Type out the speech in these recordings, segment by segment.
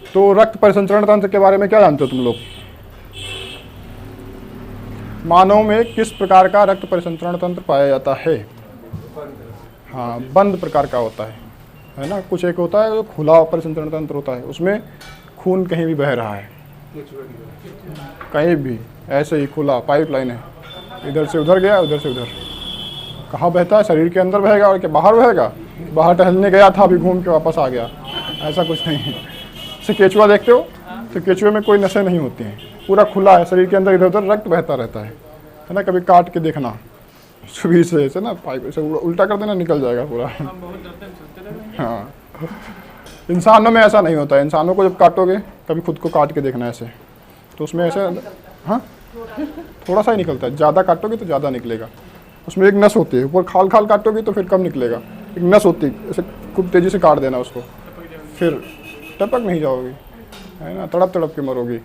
तो रक्त परिसंचरण तंत्र के बारे में क्या जानते हो तुम लोग? मानव में किस प्रकार का रक्त परिसंचरण तंत्र पाया जाता है? हाँ, बंद प्रकार का होता है ना। कुछ एक होता है जो खुला परिसंचरण तंत्र होता है, उसमें खून कहीं भी बह रहा है, कहीं भी ऐसे ही खुला पाइपलाइन है, इधर से उधर गया, उधर से उधर। कहाँ बहता है? शरीर के अंदर बहेगा और क्या बाहर बहेगा? बाहर टहलने गया था, अभी घूम के वापस आ गया, ऐसा कुछ नहीं है। जैसे केचुआ देखते हो, तो केचुए में कोई नसें नहीं होती हैं, पूरा खुला है, शरीर के अंदर इधर उधर रक्त बहता रहता है ना। कभी काट के देखना सुबह से ऐसे ना, पाइप ऐसे उल्टा कर देना, निकल जाएगा पूरा। हाँ, इंसानों में ऐसा नहीं होता है। इंसानों को जब काटोगे, कभी खुद को काट के देखना ऐसे, तो उसमें ऐसे हाँ थोड़ा सा ही निकलता है, ज़्यादा काटोगे तो ज़्यादा निकलेगा। उसमें एक नस होती है, ऊपर खाल खाल काटोगे तो फिर कम निकलेगा। एक नस होती है, ऐसे खूब तेज़ी से काट देना उसको, फिर टपक नहीं जाओगी, है ना, तड़प तड़प के मरोगी।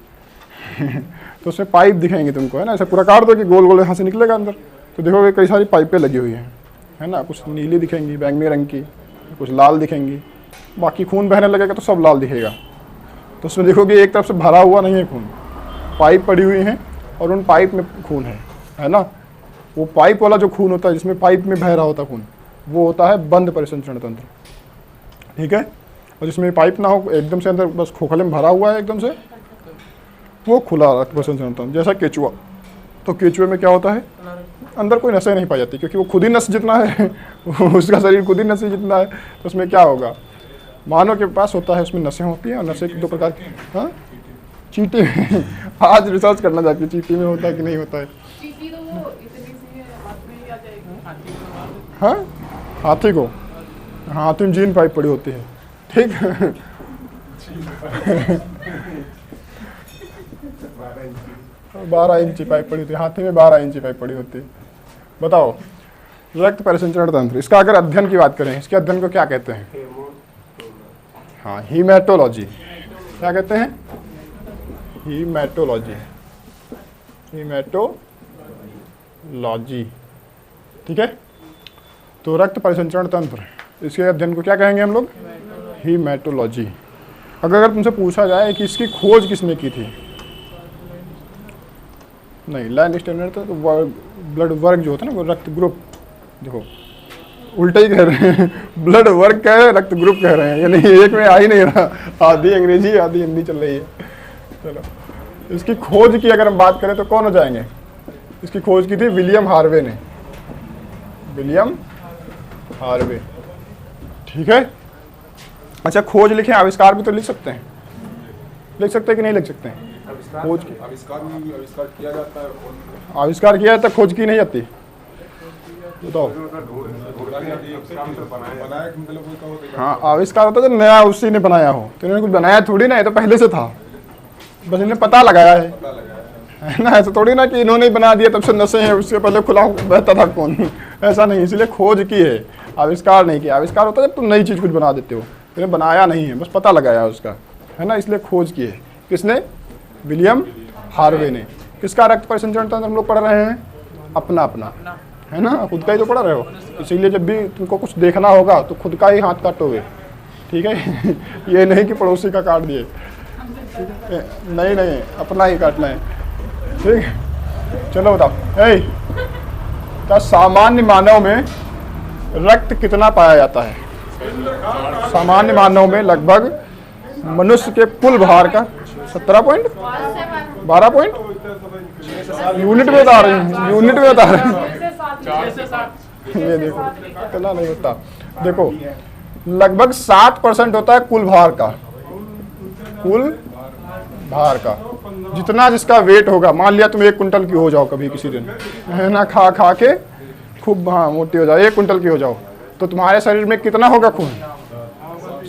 तो उसमें पाइप दिखेंगे तुमको, है ना, ऐसे पूरा काट दो कि गोल गोल यहाँ से निकलेगा अंदर, तो देखोगे कई सारी पाइपें लगी हुई हैं, है ना। कुछ नीली दिखेंगी, बैंगनी रंग की, कुछ लाल दिखेंगी, बाकी खून बहने लगेगा तो सब लाल दिखेगा। तो उसमें देखोगे एक तरफ से भरा हुआ नहीं है खून, पाइप पड़ी हुई हैं और उन पाइप में खून है ना। वो पाइप वाला जो खून होता है, जिसमें पाइप में बह रहा होता खून, वो होता है बंद परिसंचरण तंत्र, ठीक है। और जिसमें पाइप ना हो, एकदम से अंदर बस खोखले में भरा हुआ है एकदम से, वो खुला रक्त परिसंचरण तंत्र। जैसा केचुआ, तो केचुए में क्या होता है, अंदर कोई नसें नहीं पाई जाती, क्योंकि वो खुद ही नस जितना है उसका शरीर खुद ही नसें जितना है। तो उसमें क्या होगा, मानव के पास होता है, उसमें नसें होती हैं, और नसें दो प्रकार की। हाँ, चींटी में आज रिसर्च करना जाके चींटी में होता है कि नहीं होता है। हाँ, हाथी को, हाथी में जीन पाइप पड़ी होती है, ठीक। 12 इंची पाइप पड़ी होती है, हाथी में 12 इंची पाइप पड़ी होती है। बताओ, रक्त परिसंचरण तंत्र, इसका अगर अध्ययन की बात करें, इसके अध्ययन को क्या कहते हैं? हाँ, हीमेटोलॉजी। क्या कहते हैं? हीमेटोलॉजी, हीमेटोलॉजी, ठीक है। तो रक्त परिसंचरण तंत्र, इसके अध्ययन को क्या कहेंगे हम लोग? हीमेटोलॉजी। अगर तुमसे पूछा जाए कि इसकी खोज किसने की थी, नहीं, लैंड स्टैंडर्ड तो ब्लड वर्क जो होता है ना, वो रक्त ग्रुप, देखो उल्टा ही कह रहे हैं, ब्लड वर्क कह रहे हैं, रक्त ग्रुप कह रहे हैं, यानी एक में आ ही नहीं रहा, आधी अंग्रेजी आधी हिंदी चल रही है। चलो, इसकी खोज की अगर हम बात करें तो कौन हो जाएंगे? इसकी खोज की थी विलियम हार्वे ने, विलियम हार्वे, ठीक है। अच्छा, खोज लिखें, आविष्कार भी तो लिख सकते हैं, लिख सकते हैं कि नहीं लिख सकते हैं? खोज की आविष्कार किया जाता है, आविष्कार किया जाता है, खोज की नहीं जाती। बताओ। हाँ, आविष्कार होता है जो नया उसी ने बनाया हो, तो इन्होंने कुछ बनाया थोड़ी ना, ये तो पहले से था, बस इन्हें पता लगाया है ना। ऐसा थोड़ी ना कि इन्होंने बना दिया तब से नशे हैं, उससे पहले खुला बहता था कौन, ऐसा नहीं। इसलिए खोज की है, आविष्कार नहीं किया। आविष्कार होता है जब तुम नई चीज़ कुछ बना देते हो, इन्हें बनाया नहीं है, बस पता लगाया उसका, है ना। इसलिए खोज की है, किसने? विलियम हार्वे ने। किसका रक्त परिसंचरण तंत्र हम लोग पढ़ रहे हैं? अपना अपना, है ना, खुद का ही तो पढ़ रहे हो। इसीलिए जब भी तुमको कुछ देखना होगा तो खुद का ही हाथ काटोगे, ठीक है। ये नहीं कि पड़ोसी का काट दिए, नहीं नहीं, अपना ही काटना है, ठीक है। चलो बताओ, क्या सामान्य मानव में रक्त कितना पाया जाता है? सामान्य मानव में लगभग मनुष्य के कुल भार का 17.12 पॉइंट, यूनिट में बता रहे हैं, यूनिट में बता रहे हैं। ये देखो इतना नहीं होता, देखो लगभग 7% होता है कुल भार का, कुल भार का, जितना जिसका वेट होगा। मान लिया तुम 1 कुंटल की हो जाओ कभी किसी दिन, है ना, खा खा के खूब, हाँ, मोटी हो जाओ, 1 कुंटल की हो जाओ, तो तुम्हारे शरीर में कितना होगा खून?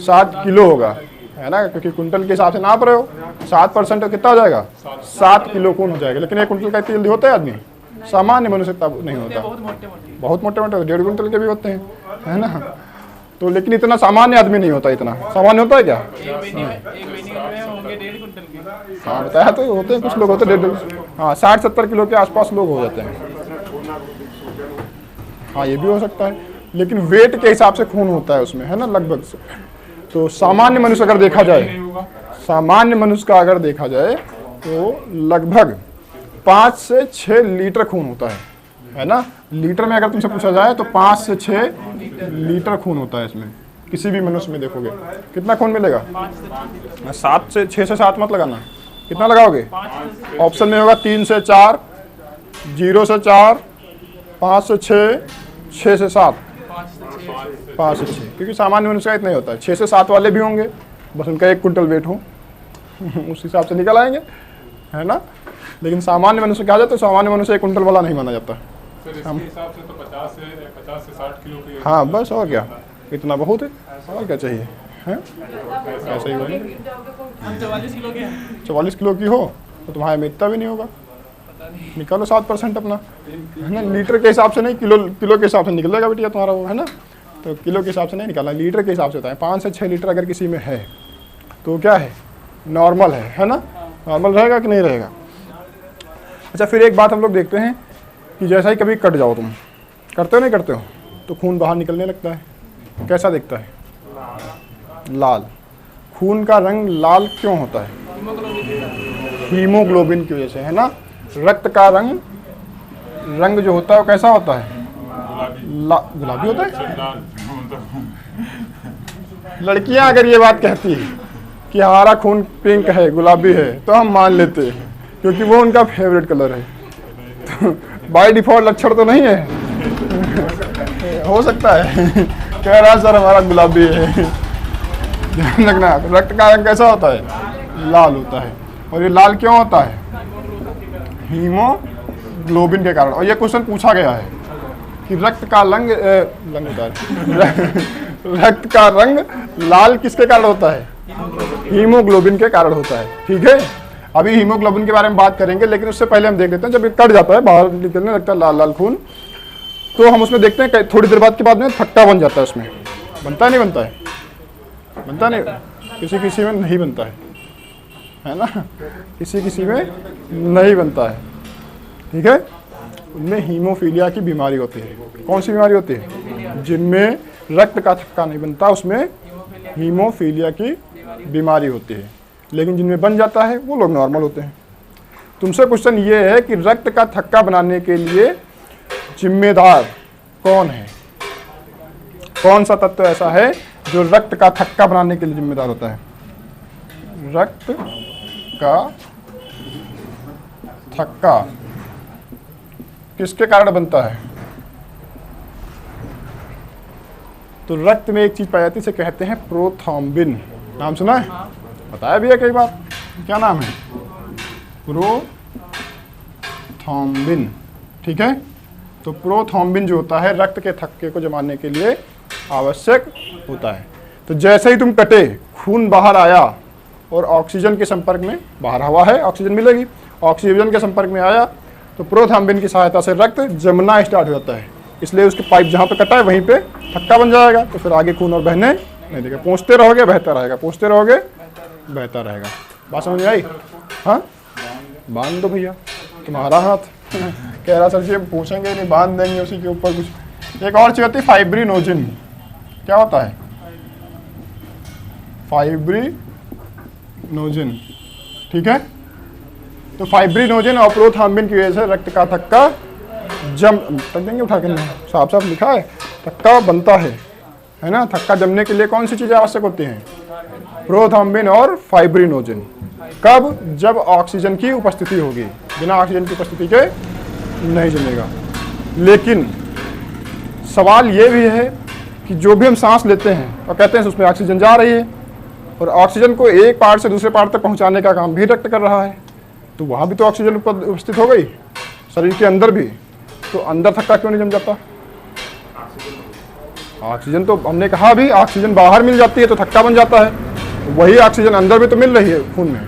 7 किलो होगा, है ना, क्योंकि कुंटल के हिसाब से नाप रहे हो। 7% तो कितना हो जाएगा? 7 किलो खून हो जाएगा। लेकिन 1 कुंटल का इतनी जल्दी होता है आदमी? सामान्य मनुष्य तब नहीं होता, बहुत मोटे मोटे 1.5 कुंटल के भी होते हैं, है ना। तो लेकिन इतना सामान्य आदमी नहीं होता, इतना सामान्य होता है क्या? हाँ, बताया तो, होते हैं कुछ लोग होते हैं 1.5, हाँ 60-70 किलो के आसपास लोग हो जाते हैं। हाँ, ये भी हो सकता है, लेकिन वेट के हिसाब से खून होता है उसमें, है ना, लगभग से। तो सामान्य मनुष्य अगर देखा जाए, सामान्य मनुष्य का अगर देखा जाए तो लगभग 5 से 6 लीटर खून होता है ना। लीटर में अगर तुमसे पूछा जाए तो 5 से 6 लीटर खून होता है इसमें। किसी भी मनुष्य में देखोगे कितना खून मिलेगा? 7 से 6 से 7 मत लगाना, कितना लगाओगे? ऑप्शन में होगा 3 से 4, 0 से 4, 5 से 6, 6 से 7, 5 से 6, क्योंकि सामान्य मनुष्य का इतना ही होता है। 6 से 7 वाले भी होंगे, बस उनका 1 कुंटल वेट हो उस हिसाब से निकल आएंगे, है ना। लेकिन सामान्य मनुष्य कहा जाए तो सामान्य मनुष्य 1 कुंटल वाला नहीं माना जाता। इसके हिसाब से तो 50 से 60 किलो की। हाँ बस, और क्या, इतना बहुत है, और क्या चाहिए, हैं? ऐसा ही होगा। 44 किलो की हो तो तुम्हारे में इतना भी नहीं होगा। निकालो 7% अपना, है ना। लीटर के हिसाब से नहीं, किलो के हिसाब से निकलेगा बेटिया तुम्हारा वो, है ना। तो किलो के हिसाब से नहीं निकालना, लीटर के हिसाब से होता है। 5 से 6 लीटर अगर किसी में है तो क्या है? नॉर्मल है ना। नॉर्मल रहेगा कि नहीं रहेगा? अच्छा, फिर एक बात हम लोग देखते हैं कि जैसा ही कभी कट जाओ, तुम करते हो नहीं करते हो, तो खून बाहर निकलने लगता है, कैसा दिखता है? लाल। खून का रंग लाल क्यों होता है? हीमोग्लोबिन की वजह से, है ना। रक्त का रंग जो होता है वो कैसा होता है? गुलाबी होता है। लड़कियां अगर ये बात कहती है कि हमारा खून पिंक है, गुलाबी है, तो हम मान लेते हैं, क्योंकि वो उनका फेवरेट कलर है। तो बाय डिफॉल्ट लक्षण तो नहीं है हो सकता है कह रहा सर हमारा गुलाबी है। ध्यान रखना, रक्त का रंग कैसा होता है? लाल होता है। और ये लाल क्यों होता है? हीमोग्लोबिन के कारण। और ये क्वेश्चन पूछा गया है कि रक्त का रक्त का रंग लाल किसके कारण होता है? हीमोग्लोबिन के कारण होता है। ठीक है, अभी हीमोग्लोबिन के बारे में बात करेंगे, लेकिन उससे पहले हम देख लेते हैं जब ये कट जाता है, बाहर निकलने लगता है लाल लाल खून, तो हम उसमें देखते हैं थोड़ी देर बाद के बाद में थक्का बन जाता है। उसमें बनता नहीं बनता है? बनता नहीं, किसी किसी में नहीं बनता है ना। किसी किसी में नहीं बनता है। ठीक है, उनमें हीमोफीलिया की बीमारी होती है। कौन सी बीमारी होती है? जिनमें रक्त का थक्का नहीं बनता उसमें हीमोफीलिया की बीमारी होती है। लेकिन जिनमें बन जाता है वो लोग नॉर्मल होते हैं। तुमसे क्वेश्चन ये है कि रक्त का थक्का बनाने के लिए जिम्मेदार कौन है? कौन सा तत्व ऐसा है जो रक्त का थक्का बनाने के लिए जिम्मेदार होता है? रक्त का थक्का किसके कारण बनता है? तो रक्त में एक चीज पाई जाती है, इसे कहते हैं प्रोथ्रोम्बिन। नाम सुना है? बताया भी है कई बार। क्या नाम है? प्रोथ्रोम्बिन। ठीक है, तो प्रोथ्रोम्बिन जो होता है रक्त के थक्के को जमाने के लिए आवश्यक होता है। तो जैसे ही तुम कटे, खून बाहर आया और ऑक्सीजन के संपर्क में, बाहर हवा है, ऑक्सीजन मिलेगी, ऑक्सीजन के संपर्क में आया तो प्रोथ्रोम्बिन की सहायता से रक्त जमना स्टार्ट हो जाता है। इसलिए उसके पाइप जहाँ पे कटा है वहीं पे थक्का बन जाएगा, तो फिर आगे खून और बहने नहीं देगा। पहुँचते रहोगे बहता रहेगा, पहुँचते रहोगे बहता रहेगा। बात समझ में आई? हाँ, बांध दो भैया, तुम्हारा हाथ कह रहा सर जी हम पूछेंगे नहीं, बांध देंगे उसी के ऊपर कुछ। एक और चीज होती है फाइब्रिनोजिन। क्या होता है? फाइब्रिनोजिन। ठीक है, तो फाइब्रिनोजिन और प्रोथ्रोम्बिन की वजह से रक्त का थक्का देंगे उठा के, साफ साफ लिखा है, थक्का बनता है ना। थक्का जमने के लिए कौन सी चीजें आवश्यक होती हैं? प्रोथ्रोम्बिन और फाइब्रिनोजिन। कब? जब ऑक्सीजन की उपस्थिति होगी। बिना ऑक्सीजन की उपस्थिति के नहीं जमेगा। लेकिन सवाल ये भी है कि जो भी हम सांस लेते हैं और कहते हैं उसमें ऑक्सीजन जा रही है, और ऑक्सीजन को एक पार्ट से दूसरे पार्ट तक पहुंचाने का काम भी रक्त कर रहा है, तो वहाँ भी तो ऑक्सीजन उपस्थित हो गई, शरीर के अंदर भी। तो अंदर थक्का क्यों नहीं जम जाता? ऑक्सीजन तो हमने कहा भी, ऑक्सीजन बाहर मिल जाती है तो थक्का बन जाता है, वही ऑक्सीजन अंदर भी तो मिल रही है खून में,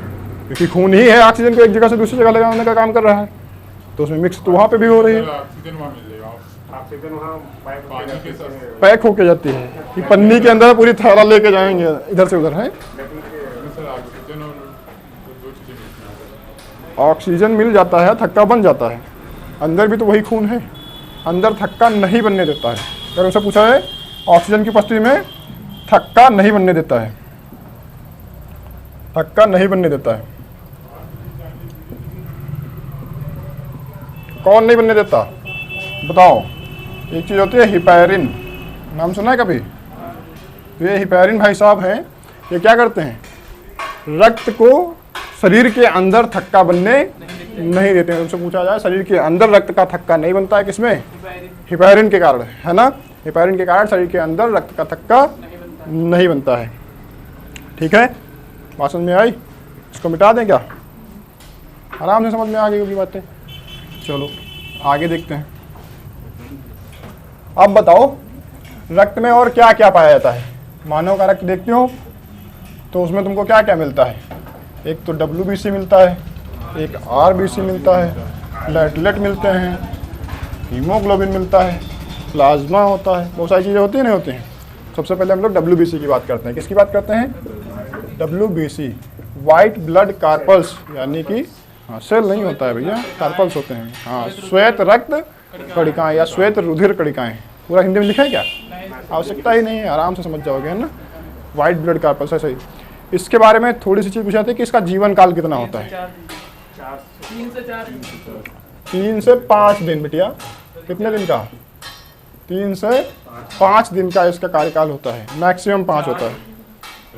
क्योंकि खून ही है ऑक्सीजन को एक जगह से दूसरी जगह ले जाने का काम कर रहा है, तो उसमें मिक्स तो वहाँ पे भी हो रही है। पैक होके जाती है कि पन्नी के अंदर पूरी थैला लेके जाएंगे इधर से उधर है। ऑक्सीजन मिल जाता है, थक्का बन जाता है, अंदर भी तो वही खून है, अंदर थक्का नहीं बनने देता है। अगर उसे पूछा है ऑक्सीजन की उपस्थिति में थक्का नहीं बनने देता है। थक्का नहीं बनने देता है। कौन नहीं बनने देता बताओ? एक चीज़ होती है हिपैरिन, नाम सुना है कभी? ये हिपैरिन भाई साहब हैं, ये क्या करते हैं? रक्त को शरीर के अंदर थक्का बनने नहीं देते हैं। उनसे पूछा जाए शरीर के अंदर रक्त का थक्का नहीं बनता है किसमें? हिपैरिन के कारण, है ना? हिपैरिन के कारण शरीर के अंदर रक्त का थक्का नहीं बनता है। ठीक है, बात समझ में आई? इसको मिटा दें क्या? आराम से समझ में आ गई होगी बातें। चलो आगे देखते हैं। अब बताओ रक्त में और क्या क्या पाया जाता है? मानव का रक्त देखते हो तो उसमें तुमको क्या क्या मिलता है? एक तो WBC मिलता है, एक RBC मिलता है, प्लेटलेट मिलते हैं, हीमोग्लोबिन मिलता है, प्लाज्मा होता है, बहुत सारी चीज़ें होती हैं नहीं होती हैं। सबसे पहले हम लोग WBC की बात करते हैं। किसकी बात करते हैं? WBC, वाइट ब्लड कार्पल्स, यानी कि हाँ सेल नहीं होता है भैया, कार्पल्स होते हैं। हाँ, श्वेत रक्त कणिकाएं या श्वेत रुधिर कणिकाएं। पूरा हिंदी में लिखा है क्या? आवश्यकता ही नहीं है, आराम से समझ जाओगे, है ना? वाइट ब्लड कार्पल्स ऐसे ही। इसके बारे में थोड़ी सी चीज़ पूछा था कि इसका जीवन काल कितना होता है? 3 से 5 दिन बिटिया। कितने दिन का? 3 से 5 दिन का इसका कार्यकाल होता है, मैक्सिमम 5 होता है।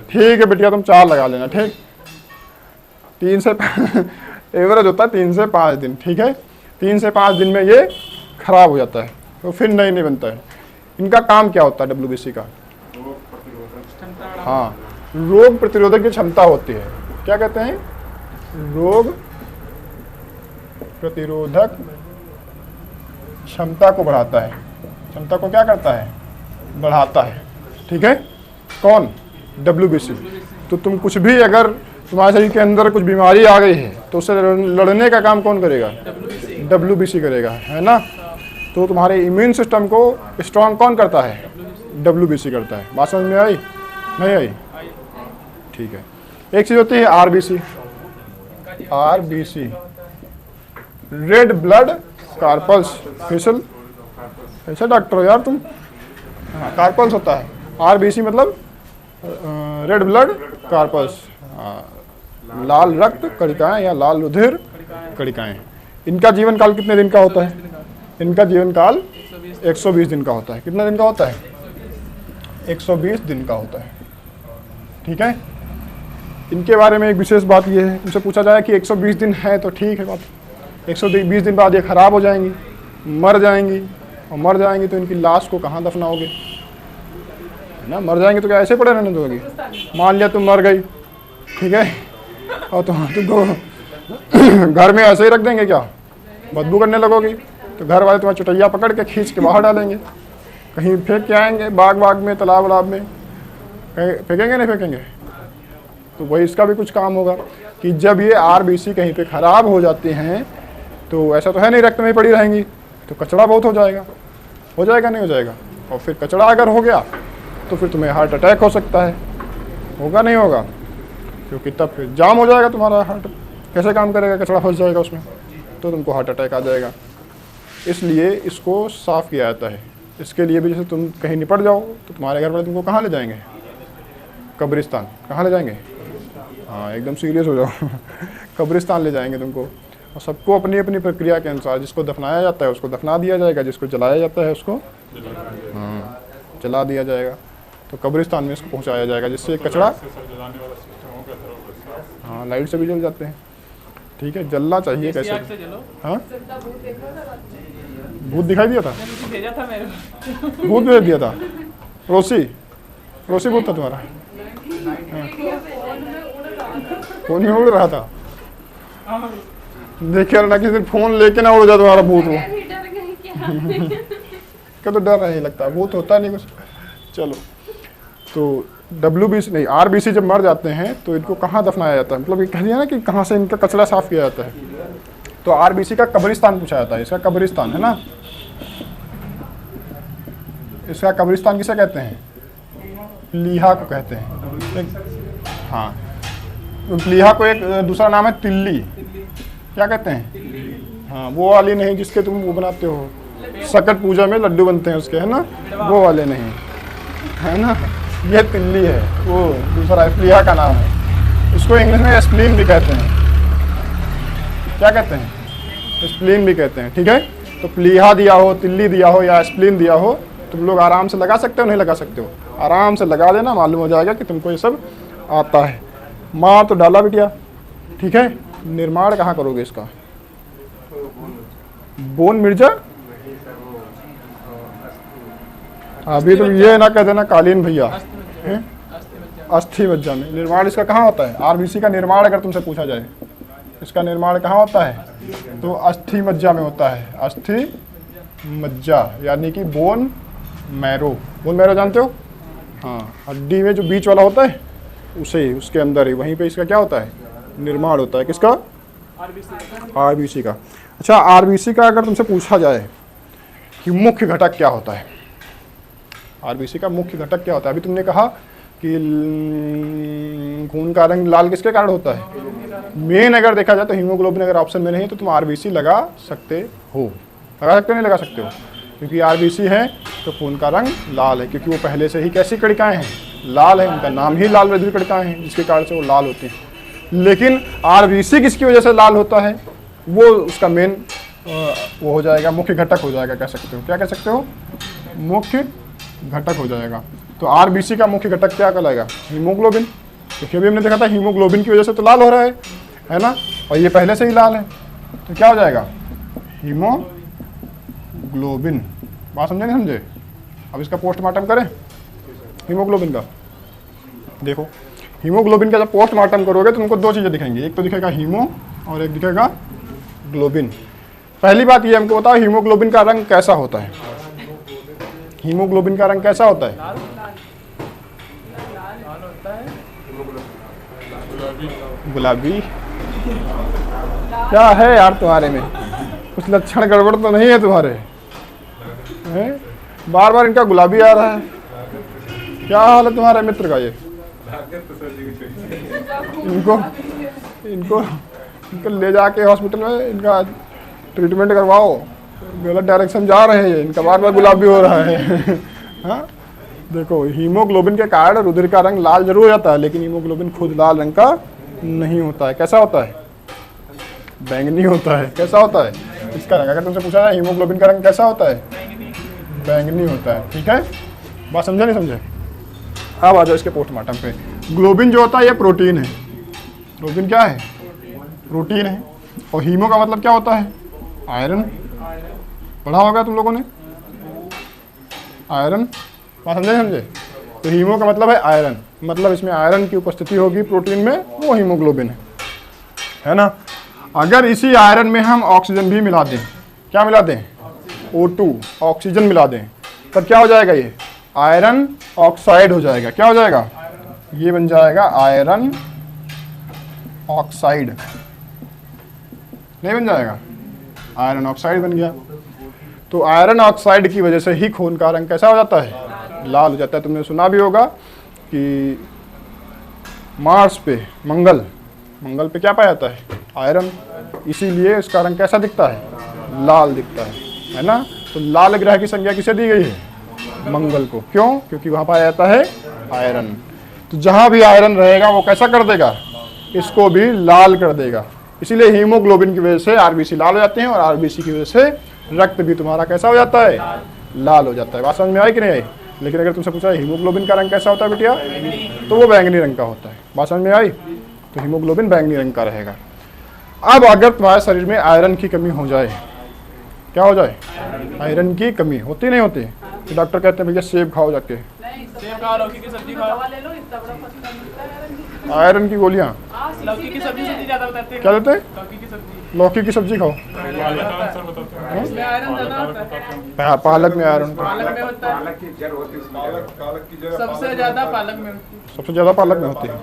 ठीक है बिटिया, तुम 4 लगा लेना। ठीक, 3 से एवरेज होता है 3 से 5 दिन। ठीक है, 3 से 5 दिन में ये खराब हो जाता है, तो फिर नहीं बनता है। इनका काम क्या होता है WBC का? हाँ, रोग प्रतिरोधक की क्षमता होती है। क्या कहते हैं? रोग प्रतिरोधक क्षमता को बढ़ाता है। क्षमता को क्या करता है? बढ़ाता है। ठीक है, कौन? WBC। तो तुम कुछ भी अगर तुम्हारे शरीर के अंदर कुछ बीमारी आ गई है तो उससे लड़ने का काम कौन करेगा? WBC करेगा, है ना? तो तुम्हारे इम्यून सिस्टम को स्ट्रॉन्ग कौन करता है? WBC करता है। बात समझ में आई? नहीं आई? ठीक है। एक चीज़ होती है RBC, रेड ब्लड कार्पल्स। फिसल ऐसे डॉक्टर हो यार तुम। हाँ, कार्पल्स होता है। RBC मतलब रेड ब्लड कार्पल्स, लाल रक्त कणिकाएं या लाल रुधिर कणिकाएं। इनका जीवन काल कितने दिन का होता है? इनका जीवन काल 120 दिन का होता है। कितना दिन का होता है? 120 दिन का होता है। ठीक है, इनके बारे में एक विशेष बात यह है, उनसे पूछा जाए कि 120 दिन है तो ठीक है बात, 120 दिन बाद ये खराब हो जाएंगी, मर जाएंगी, और मर जाएंगी तो इनकी लाश को कहाँ दफनाओगे? है ना, मर जाएंगे तो क्या ऐसे पड़े रहने दोगे? मान लिया तुम मर गई, ठीक है, और तुमको घर में ऐसे ही रख देंगे क्या? बदबू करने लगोगी तो घर वाले तुम्हारी चुटैया पकड़ के खींच के बाहर डालेंगे, कहीं फेंक के आएंगे, बाग में, तालाब में, कहीं फेंकेंगे नहीं फेंकेंगे? तो वही इसका भी कुछ काम होगा कि जब ये RBC कहीं पे ख़राब हो जाते हैं तो ऐसा तो है नहीं रक्त में ही पड़ी रहेंगी, तो कचरा बहुत हो जाएगा नहीं हो जाएगा? और फिर कचरा अगर हो गया तो फिर तुम्हें हार्ट अटैक हो सकता है, होगा नहीं होगा? क्योंकि तब फिर जाम हो जाएगा तुम्हारा हार्ट, कैसे काम करेगा? कचरा फंस जाएगा उसमें, तो तुमको हार्ट अटैक आ जाएगा। इसलिए इसको साफ़ किया जाता है। इसके लिए भी जैसे तुम कहीं निपट जाओ तो तुम्हारे घर वाले तुमको कहाँ ले जाएंगे? कब्रिस्तान। कहाँ ले जाएंगे? हाँ, एकदम सीरियस हो जाओ कब्रिस्तान ले जाएंगे तुमको। और सबको अपनी अपनी प्रक्रिया के अनुसार, जिसको दफनाया जाता है उसको दफना दिया जाएगा, जिसको जलाया जाता है उसको जला दिया जाएगा। तो कब्रिस्तान में इसको पहुँचाया जाएगा, जिससे कचरा, हाँ लाइट से भी जल जाते हैं। ठीक है, जलना चाहिए कैसे? हाँ, भूत दिखाई दिया था? भूत भेज दिया था? रोसी भूत था तुम्हारा? फोन में उड़ रहा था? देखिए ना, किसी दिन फोन लेके ना उड़ जाए तुम्हारा भूत। वो क्या तो डर नहीं लगता, भूत होता नहीं कुछ। चलो, तो WBC नहीं, RBC जब मर जाते हैं तो इनको कहाँ दफनाया जाता है? मतलब ये कह दिया ना कि कहाँ से इनका कचरा साफ किया जाता है। तो RBC का कब्रिस्तान पूछा जाता है। इसका कब्रिस्तान है ना, इसका कब्रिस्तान किसे कहते हैं? प्लीहा को कहते हैं। हाँ, तो प्लीहा को एक दूसरा नाम है तिल्ली। क्या कहते हैं? हाँ, वो वाली नहीं जिसके तुम वो बनाते हो, सकट पूजा में लड्डू बनते हैं उसके, है ना, वो वाले नहीं, है ना, ये तिल्ली है, वो दूसरा है, प्लीहा का नाम है। इसको इंग्लिश में स्प्लीन भी कहते हैं। क्या कहते हैं? स्प्लीन भी कहते हैं, ठीक है। तो प्लीहा दिया हो, तिल्ली दिया हो या स्प्लीन दिया हो, तुम लोग आराम से लगा सकते हो, नहीं लगा सकते हो? आराम से लगा देना, मालूम हो जाएगा कि तुमको ये सब आता है। माँ तो डाला बिटिया, ठीक है। निर्माण कहाँ करोगे इसका? बोन मिर्जा? अभी तुम ये ना कह देना कालीन भैया, अस्थि मज्जा में। निर्माण इसका कहाँ होता है? आरबीसी का निर्माण अगर तुमसे पूछा जाए, इसका निर्माण कहाँ होता है? तो अस्थि मज्जा में होता है। अस्थि मज्जा यानी कि बोन मैरो। बोन मैरो जानते हो? हाँ, हड्डी में जो बीच वाला होता है उसे, उसके अंदर ही, वहीं पे इसका क्या होता है? निर्माण होता है। किसका? आरबीसी का। अच्छा, आरबीसी का अगर तुमसे पूछा जाए कि मुख्य घटक क्या होता है, आरबीसी का मुख्य घटक क्या होता है? अभी तुमने कहा कि खून का रंग लाल किसके कारण होता है? मेन अगर देखा जाए तो हीमोग्लोबिन अगर ऑप्शन में नहीं है तो तुम आरबीसी लगा सकते हो। लगा सकते हो, नहीं लगा सकते हो? क्योंकि आरबीसी है तो खून का रंग लाल है, क्योंकि वो पहले से ही कैसी कणिकाएं हैं? लाल है। उनका नाम ही लाल रधिर कणिकाएं हैं, जिसके कारण से वो लाल होते हैं। लेकिन आरबीसी किसकी वजह से लाल होता है? वो उसका मेन वो हो जाएगा, मुख्य घटक हो जाएगा, कह सकते हो। क्या कह सकते हो? मुख्य घटक हो जाएगा। तो आरबीसी का मुख्य घटक क्या कहलाएगा? हीमोग्लोबिन। क्योंकि अभी हमने देखा था हीमोग्लोबिन की वजह से तो लाल हो रहा है ना, और ये पहले से ही लाल है, तो क्या हो जाएगा? हीमोग्लोबिन। बात समझे नहीं समझे? अब इसका पोस्टमार्टम करें हीमोग्लोबिन का। देखो, हीमोग्लोबिन का जब पोस्टमार्टम करोगे तो तुमको दो चीज़ें दिखेंगी, एक तो दिखेगा हीमो और एक दिखेगा ग्लोबिन। पहली बात ये हमको बताओ, हीमोग्लोबिन का रंग कैसा होता है? हीमोग्लोबिन का रंग कैसा होता है? गुलाबी। क्या है यार तुम्हारे में? कुछ लक्षण गड़बड़ तो नहीं है तुम्हारे? हैं? बार बार इनका गुलाबी आ रहा है, क्या हाल है तुम्हारे मित्र का? ये इनको इनको इनको ले जाके हॉस्पिटल में इनका ट्रीटमेंट करवाओ, गलत डायरेक्शन जा रहे हैं, इनका बार बार गुलाबी हो रहा है। हाँ, देखो, हीमोग्लोबिन के कारण रुधिर का रंग लाल जरूर हो जाता है, लेकिन हीमोग्लोबिन खुद लाल रंग का नहीं होता है। कैसा होता है? बैंगनी होता है। कैसा होता है इसका रंग? अगर तुमसे पूछा जाए हीमोग्लोबिन का रंग कैसा होता है? बैंगनी होता है, ठीक है। बात समझे नहीं समझे? अब आ जाओ इसके पोस्टमार्टम पे। ग्लोबिन जो होता है ये प्रोटीन है। ग्लोबिन क्या है? प्रोटीन है। और हीमो का मतलब क्या होता है? आयरन। पढ़ा होगा तुम लोगों ने आयरन। बात समझे समझे? तो हीमो का मतलब है आयरन, मतलब इसमें आयरन की उपस्थिति होगी प्रोटीन में, वो हीमोग्लोबिन है ना। अगर इसी आयरन में हम ऑक्सीजन भी मिला दें, क्या मिला दें? O2, ऑक्सीजन मिला दें, तब क्या हो जाएगा? ये आयरन ऑक्साइड हो जाएगा। क्या हो जाएगा? ये बन जाएगा आयरन ऑक्साइड। नहीं बन जाएगा? आयरन ऑक्साइड बन गया। तो आयरन ऑक्साइड की वजह से ही खून का रंग कैसा हो जाता है? लाल हो जाता है। तुमने सुना भी होगा कि मार्स पे, मंगल पे क्या पाया जाता है? आयरन। इसीलिए इसका रंग कैसा दिखता है? लाल दिखता है ना। तो लाल ग्रह की संज्ञा किसे दी गई है? मंगल को। क्यों? क्योंकि वहां पाया जाता है आयरन। तो जहां भी आयरन रहेगा वो कैसा कर देगा? इसको भी लाल कर देगा। इसीलिए हीमोग्लोबिन की वजह से आरबीसी लाल हो जाते हैं, और आरबीसी की वजह से रक्त भी तुम्हारा कैसा हो जाता है? लाल हो जाता है। बात समझ में आई कि नहीं आई? लेकिन अगर तुमसे पूछा हीमोग्लोबिन का रंग कैसा होता है बेटिया, तो वो बैंगनी रंग का होता है। बात समझ में आई? तो हीमोग्लोबिन बैंगनी रंग का रहेगा। अब अगर तुम्हारे शरीर में आयरन की कमी हो जाए, क्या हो जाए? आयरन की कमी होती नहीं होती? तो डॉक्टर कहते हैं भैया सेब खाओ जाके, लौकी की सब्जी खाओ। आयरन की गोलियां। लौकी की सब्जी से ज्यादा बताते हैं। क्या देते हैं? लौकी की सब्जी। लौकी की सब्जी खाओ। इसमें आयरन ज्यादा होता है। पालक में आयरन होता है। पालक में होता है। सबसे ज्यादा पालक में होती है। सबसे ज्यादा पालक में होती है।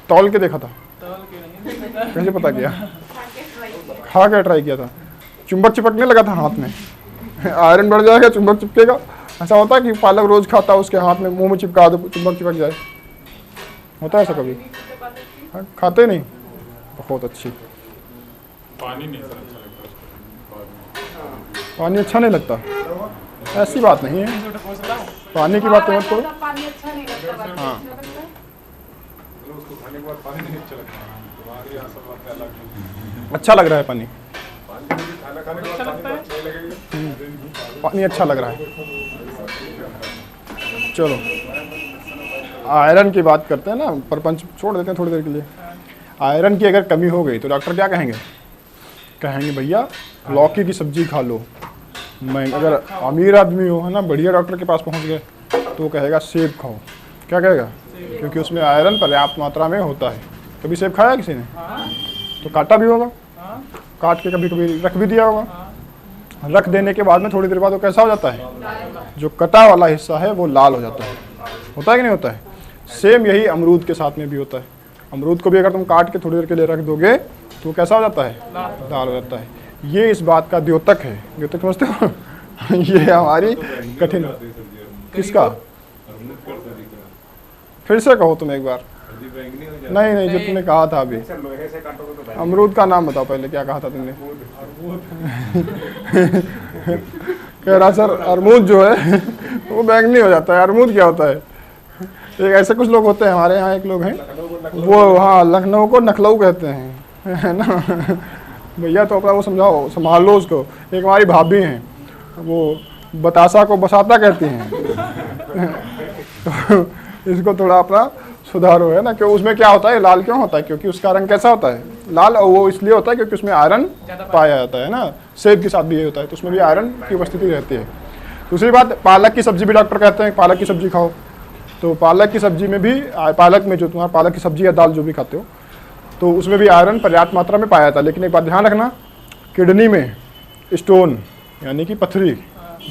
तौल के देखा था? तौल के नहीं। कैसे पता किया? खा के ट्राई किया था। चुंबक चिपकने लगा था हाथ में। आयरन बढ़ जाएगा, चुंबक चिपकेगा। ऐसा होता है कि पालक रोज खाता है, उसके हाथ में, मुंह में चिपका दो, चुंबक चिपक जाए। होता है ऐसा कभी? खाते नहीं? बहुत अच्छी। पानी नहीं सर अच्छा लगता है। पानी अच्छा नहीं लगता? ऐसी बात नहीं है, पानी की बात मत करो। पानी अच्छा नहीं लगता। हाँ, खाने के बाद पानी नहीं अच्छा लगता है, तुम्हारी यहाँ सब बातें अलग हैं। अच्छा लग रहा है पानी, खाना खाने के बाद पानी तो अच्छा ही लगेगा। पानी अच्छा लग रहा है। चलो आयरन की बात करते हैं ना, प्रपंच छोड़ देते हैं थोड़ी देर के लिए। आयरन की अगर कमी हो गई तो डॉक्टर क्या कहेंगे? कहेंगे भैया लौकी की सब्जी खा लो। मैं अगर अमीर आदमी हो, है ना, बढ़िया डॉक्टर के पास पहुंच गए तो वो कहेगा सेब खाओ। क्या कहेगा? क्योंकि उसमें आयरन पर्याप्त मात्रा में होता है। कभी सेब खाया किसी ने? तो काटा भी होगा, काट के कभी कभी रख भी दिया होगा। रख देने के बाद में थोड़ी देर बाद वो कैसा हो जाता है? जो कटा वाला हिस्सा है वो लाल हो जाता है। होता है कि नहीं होता है? सेम यही अमरूद के साथ में भी होता है। अमरूद को भी अगर तुम काट के थोड़ी देर के लिए रख दोगे तो कैसा हो जाता है? लाल हो जाता है। ये इस बात का द्योतक है। द्योतक समझते हो? ये हमारी कठिन, किसका? फिर से कहो तुम एक बार। नहीं नहीं, जो तुमने कहा था अभी, अमरूद का नाम बताओ पहले, क्या कहा था तुमने? कह रहा सर अमरूद जो है वो बैंगनी हो जाता है। अमरूद क्या होता है? एक ऐसे कुछ लोग होते हैं हमारे यहाँ, एक लोग हैं वो, हाँ, लखनऊ को नखलऊ कहते हैं, है ना। भैया तो अपना वो समझाओ, संभाल लो उसको। एक हमारी भाभी हैं, वो बतासा को बसाता कहती हैं। तो इसको थोड़ा अपना सुधारो, है ना। क्यों? उसमें क्या होता है? लाल क्यों होता है? क्योंकि उसका रंग कैसा होता है? लाल। और वो इसलिए होता है क्योंकि उसमें आयरन पाया जाता है ना। सेब के साथ भी ये होता है, तो उसमें भी आयरन की उपस्थिति रहती है। दूसरी बात, पालक की सब्जी भी डॉक्टर कहते हैं पालक की सब्जी खाओ। तो पालक की सब्जी में भी, पालक में जो तुम्हारा पालक की सब्जी या दाल जो भी खाते हो, तो उसमें भी आयरन पर्याप्त मात्रा में पाया जाता है। लेकिन एक बात ध्यान रखना, किडनी में स्टोन यानी कि पथरी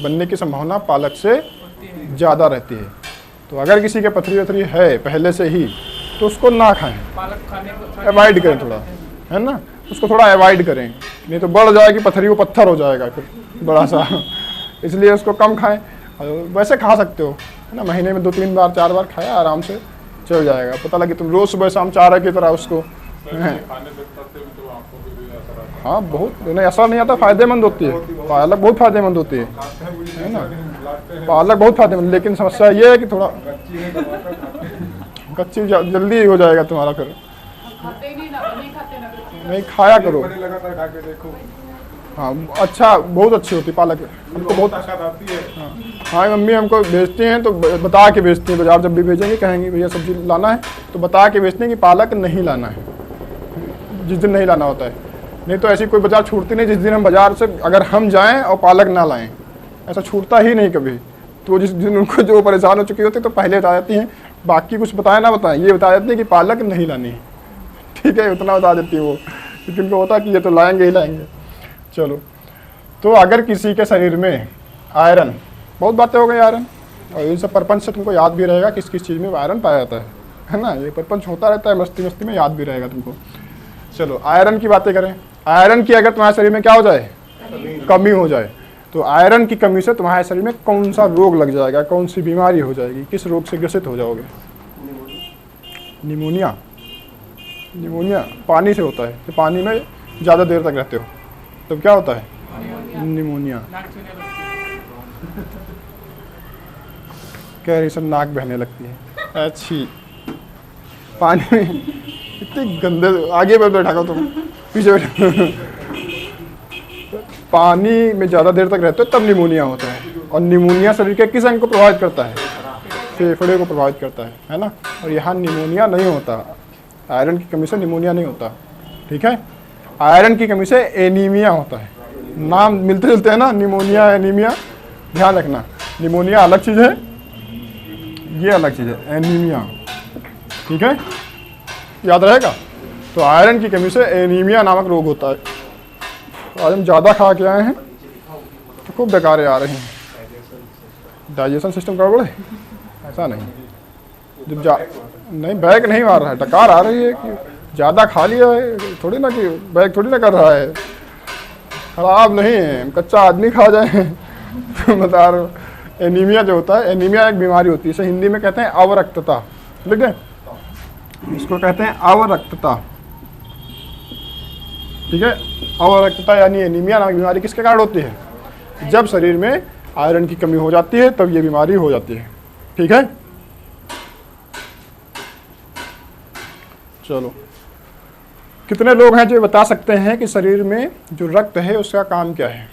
बनने की संभावना पालक से ज़्यादा रहती है। तो अगर किसी के पथरी वथरी है पहले से ही तो उसको ना खाएं, अवॉइड करें थोड़ा, है ना। उसको थोड़ा अवॉइड करें, नहीं तो बढ़ जाएगी पथरी, वो पत्थर हो जाएगा फिर बड़ा सा। इसलिए उसको कम खाएं। वैसे खा सकते हो, है ना, महीने में 2-3 बार 4 बार खाया आराम से चल जाएगा। पता लगे तुम रोज़ सुबह शाम चारा की तरह उसको, खाने से पत्ते में तो आंखों पे भी असर आता है। हाँ, बहुत नहीं, ऐसा नहीं आता, फ़ायदेमंद होती है पालक, बहुत फ़ायदेमंद होती है ना। पालक बहुत फायदेमंद, लेकिन समस्या ये है कि थोड़ा कच्ची जल्दी हो जाएगा तुम्हारा, फिर नहीं खाया करो। लगातार खा के देखो, हाँ, अच्छा, बहुत अच्छी होती पालक, हमको बहुत। ताकत आती है। हाँ, मम्मी हमको भेजती हैं तो बता के भेजती हैं। बाजार जब भी भेजेंगे कहेंगे भैया सब्जी लाना है तो बता के भेजते हैं कि पालक नहीं लाना है, जिस दिन नहीं लाना होता है। नहीं तो ऐसी कोई बाजार छूटती नहीं जिस दिन हम बाजार से अगर हम जाएँ और पालक ना लाएँ, ऐसा छूटता ही नहीं कभी। तो जिस दिन उनको जो परेशान हो चुकी होती है तो पहले बता देती हैं, बाकी कुछ बताएं ना बताएं, ये बता देती हैं कि पालक नहीं लानी है, ठीक है, उतना बता देती है वो, क्योंकि उनको होता है कि ये तो लाएंगे ही लाएंगे। चलो, तो अगर किसी के शरीर में आयरन, बहुत बातें हो गई आयरन, और इन सब प्रपंच से तुमको याद भी रहेगा किस किस चीज़ में आयरन पाया जाता है ना। ये प्रपंच होता रहता है, मस्ती मस्ती में याद भी रहेगा तुमको। चलो, आयरन की बातें करें। आयरन की अगर तुम्हारे शरीर में क्या हो जाए, कमी हो जाए, तो आयरन की कमी से तुम्हारे शरीर में कौन सा रोग लग जाएगा, कौन सी बीमारी हो जाएगी, किस रोग से ग्रसित हो जाओगे? निमोनिया। निमोनिया पानी से होता है, तो पानी में ज़्यादा देर तक रहते हो तो क्या होता है? निमोनिया। कह रही सब नाक बहने लगती है, अच्छी पानी में इतनी गंदे, आगे बैठा करो तुम, पीछे बैठो। पानी में ज़्यादा देर तक रहते हो तब निमोनिया होता है। और निमोनिया शरीर के किस अंग को प्रभावित करता है? फेफड़े को प्रभावित करता है ना। और यहाँ निमोनिया नहीं होता, आयरन की कमी से निमोनिया नहीं होता, ठीक है। आयरन की कमी से एनीमिया होता है। नाम मिलते जुलते हैं ना, निमोनिया, एनीमिया, ध्यान रखना। निमोनिया अलग चीज़ है, ये अलग चीज़ है, एनीमिया, ठीक है, याद रहेगा। तो आयरन की कमी से एनीमिया नामक रोग होता है। आज हम ज़्यादा खा के आए हैं तो खूब बेकारें आ रही हैं, डाइजेशन सिस्टम गड़बड़ है, ऐसा नहीं। जब नहीं, बैक नहीं मार रहा है, डकार आ रही है कि ज़्यादा खा लिया है, थोड़ी ना कि बैक थोड़ी ना कर रहा है, खराब नहीं है, कच्चा आदमी खा जाए। बता रहा हूँ। एनीमिया जो होता है, एनीमिया एक बीमारी होती है, इसे हिंदी में कहते हैं अवरक्तता, ठीक है, इसको कहते हैं अवरक्तता, ठीक है। अवरक्तता यानी एनीमिया नामक बीमारी किसके कारण होती है? जब शरीर में आयरन की कमी हो जाती है तब ये बीमारी हो जाती है, ठीक है। चलो, कितने लोग हैं जो बता सकते हैं कि शरीर में जो रक्त है उसका काम क्या है?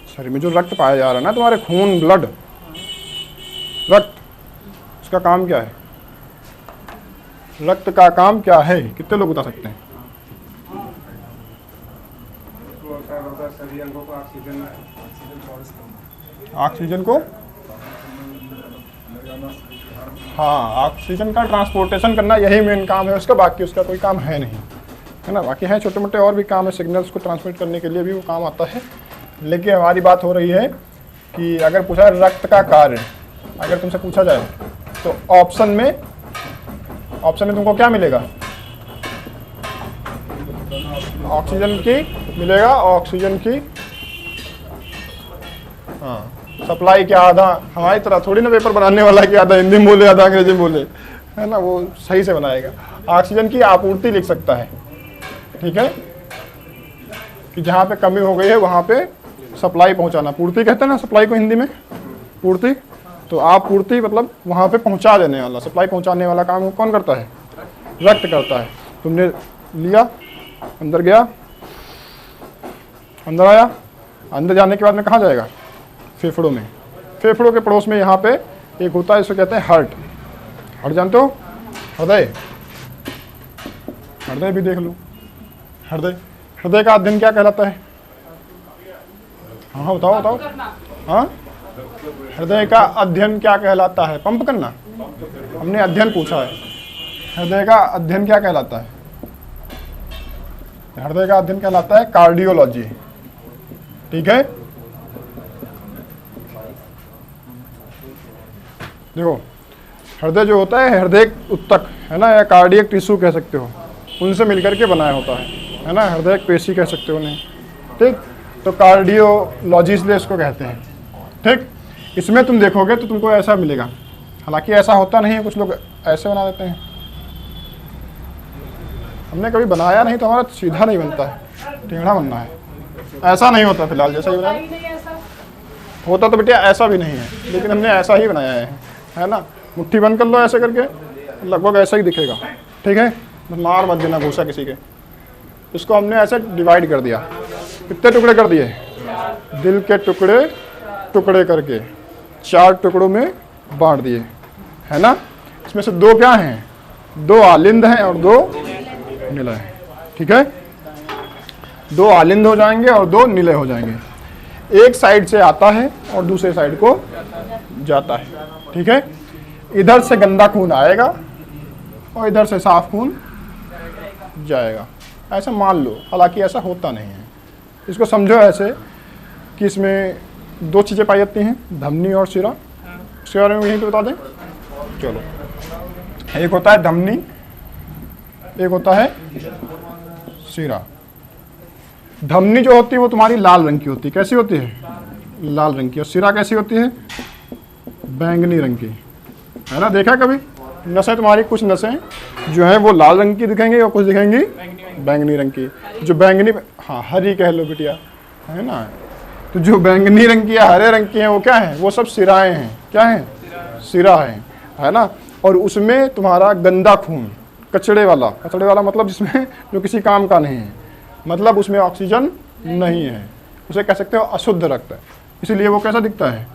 शरीर में जो रक्त पाया जा रहा है ना, तुम्हारे खून, ब्लड, रक्त, उसका काम क्या है? रक्त का काम क्या है? कितने लोग बता सकते हैं? ऑक्सीजन को, हाँ, ऑक्सीजन का ट्रांसपोर्टेशन करना यही मेन काम है उसका, बाकी उसका कोई काम है नहीं, है ना। बाकी हैं छोटे मोटे और भी काम है, सिग्नल्स को ट्रांसमिट करने के लिए भी वो काम आता है। लेकिन हमारी बात हो रही है कि अगर पूछा रक्त का कार्य, अगर तुमसे पूछा जाए तो ऑप्शन में तुमको क्या मिलेगा? ऑक्सीजन की मिलेगा, ऑक्सीजन की, हाँ, सप्लाई क्या, आधा हमारी तरह थोड़ी ना पेपर बनाने वाला कि आधा हिंदी में बोले आधा अंग्रेजी में बोले, है ना, वो सही से बनाएगा। ऑक्सीजन की आपूर्ति लिख सकता है, ठीक है, कि जहाँ पे कमी हो गई है वहाँ पे सप्लाई पहुँचाना, पूर्ति कहते हैं ना सप्लाई को हिंदी में, पूर्ति। तो आपूर्ति मतलब वहाँ पे पहुँचा देने वाला, सप्लाई पहुँचाने वाला काम कौन करता है? रक्त करता है। तुमने लिया, अंदर गया, अंदर आया, अंदर जाने के बाद में कहाँ जाएगा? फेफड़ों में। फेफड़ों के पड़ोस में यहाँ पे एक होता है, इसको कहते हैं हार्ट। हार्ट जानते हो? हृदय, हृदय भी देख लो, हृदय, हृदय का अध्ययन क्या कहलाता है? हाँ बताओ बताओ, हाँ, हृदय का अध्ययन क्या कहलाता है? पंप करना, हमने अध्ययन पूछा है। हृदय का अध्ययन क्या कहलाता है? हृदय का अध्ययन कहलाता है कार्डियोलॉजी, ठीक है। देखो, हृदय जो होता है, हृदय उत्तक, है ना, या कार्डियक टिश्यू कह सकते हो, उनसे मिलकर के बनाया होता है ना, हृदय पेशी कह सकते हो उन्हें, ठीक। तो कार्डियोलॉजी इसलिए इसको कहते हैं, ठीक। इसमें तुम देखोगे तो तुमको ऐसा मिलेगा, हालांकि ऐसा होता नहीं है, कुछ लोग ऐसे बना देते हैं, हमने कभी बनाया नहीं तो हमारा सीधा नहीं बनता है, टेढ़ा बनना है, ऐसा नहीं होता फिलहाल, जैसा ही बनाया होता तो बेटा ऐसा भी नहीं है, लेकिन हमने ऐसा ही बनाया है ना। मुट्ठी बंद कर लो ऐसे करके, लगभग ऐसा ही दिखेगा, ठीक है, मार मत देना घूसा किसी के। इसको हमने ऐसे डिवाइड कर दिया, कितने टुकड़े कर दिए? दिल के टुकड़े टुकड़े करके 4 टुकड़ों में बांट दिए, है ना। इसमें से 2 क्या हैं? 2 आलिंद हैं और 2 निलय हैं, ठीक है। 2 आलिंद हो जाएंगे और 2 निलय हो जाएंगे। एक साइड से आता है और दूसरे साइड को जाता है, ठीक है। इधर से गंदा खून आएगा और इधर से साफ खून जाएगा, ऐसा मान लो, हालांकि ऐसा होता नहीं है। इसको समझो ऐसे कि इसमें 2 चीज़ें पाई जाती हैं, धमनी और शिरा। इसके बारे में यहीं पे बता दें, चलो। एक होता है धमनी, एक होता है शिरा। धमनी जो होती है वो तुम्हारी लाल रंग की होती है, कैसी होती है? लाल रंग की। और शिरा कैसी होती है? बैंगनी रंग की, है ना। देखा कभी? नसें तुम्हारी, कुछ नसें जो है वो लाल रंग की दिखेंगी और कुछ दिखेंगी बैंगनी रंग की। जो बैंगनी, हाँ हरी कह लो बिटिया, है ना। तो जो बैंगनी रंग की या हरे रंग की है वो क्या है? वो सब सिराएं हैं। क्या है? सिरा है ना। और उसमें तुम्हारा गंदा खून, कचड़े वाला मतलब जिसमें जो किसी काम का नहीं है, मतलब उसमें ऑक्सीजन नहीं है, उसे कह सकते हो अशुद्ध रक्त। इसलिए वो कैसा दिखता है?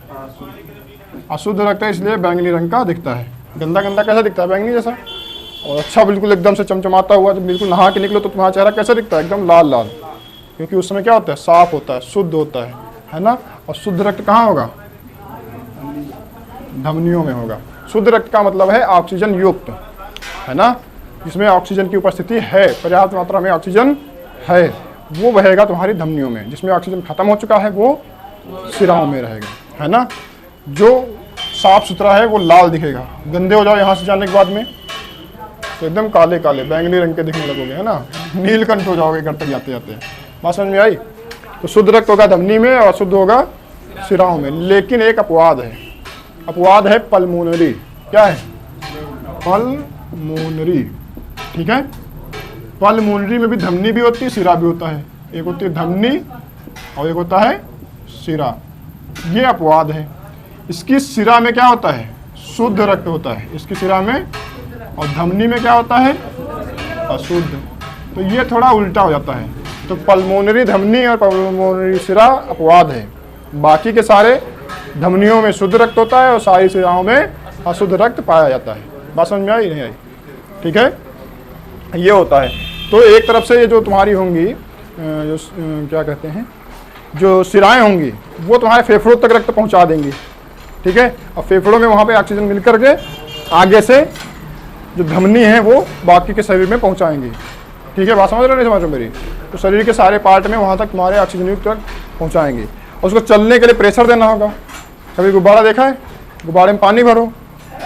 अशुद्ध रक्त है, इसलिए बैंगनी रंग का दिखता है। गंदा गंदा कैसा दिखता है? बैंगनी जैसा। और अच्छा बिल्कुल एकदम से चमचमाता हुआ, जब बिल्कुल नहा के निकलो तो तुम्हारा चेहरा कैसा दिखता है? एकदम लाल लाल, क्योंकि उस समय क्या होता है? साफ होता है, शुद्ध होता है ना। और शुद्ध रक्त कहाँ होगा? धमनियों में होगा। शुद्ध रक्त का मतलब है ऑक्सीजन युक्त, है ना, जिसमें ऑक्सीजन की उपस्थिति है, पर्याप्त मात्रा में ऑक्सीजन है, वो बहेगा तुम्हारी धमनियों में। जिसमें ऑक्सीजन खत्म हो चुका है वो सिराओं में रहेगा, है ना। जो साफ सुथरा है वो लाल दिखेगा। गंदे हो जाओ यहाँ से जाने के बाद में तो एकदम काले काले बैंगनी रंग के दिखने लगोगे, है ना, नीलकंठ हो जाओगे घर तक जाते जाते। बात समझ में आई? तो शुद्ध रक्त होगा धमनी में और शुद्ध होगा सिराओं में। लेकिन एक अपवाद है, अपवाद है पल्मोनरी। क्या है? पल्मोनरी, ठीक है। पल्मोनरी में भी धमनी भी होती है, सिरा भी होता है। एक होती है धमनी और एक होता है सिरा। ये अपवाद है। इसकी सिरा में क्या होता है? शुद्ध रक्त होता है इसकी शिरा में, और धमनी में क्या होता है? अशुद्ध। तो ये थोड़ा उल्टा हो जाता है। तो पल्मोनरी धमनी और पल्मोनरी शिरा अपवाद है, बाकी के सारे धमनियों में शुद्ध रक्त होता है और सारी शिराओं में अशुद्ध रक्त पाया जाता है। बात समझ में आई नहीं आई? ठीक है, ये होता है। तो एक तरफ से ये जो तुम्हारी होंगी जो क्या कहते हैं, जो शिराएं होंगी वो तुम्हारे फेफड़ों तक रक्त पहुंचा देंगी। ठीक है, और फेफड़ों में वहाँ पे ऑक्सीजन मिल करके आगे से जो धमनी है वो बाकी के शरीर में पहुँचाएंगी। ठीक है, बात समझ रहे हो नहीं समझ रहे मेरी? तो शरीर के सारे पार्ट में वहाँ तक तुम्हारे ऑक्सीजन युक्त रक्त पहुँचाएंगे। और उसको चलने के लिए प्रेशर देना होगा। कभी गुब्बारा देखा है? गुब्बारे में पानी भरो,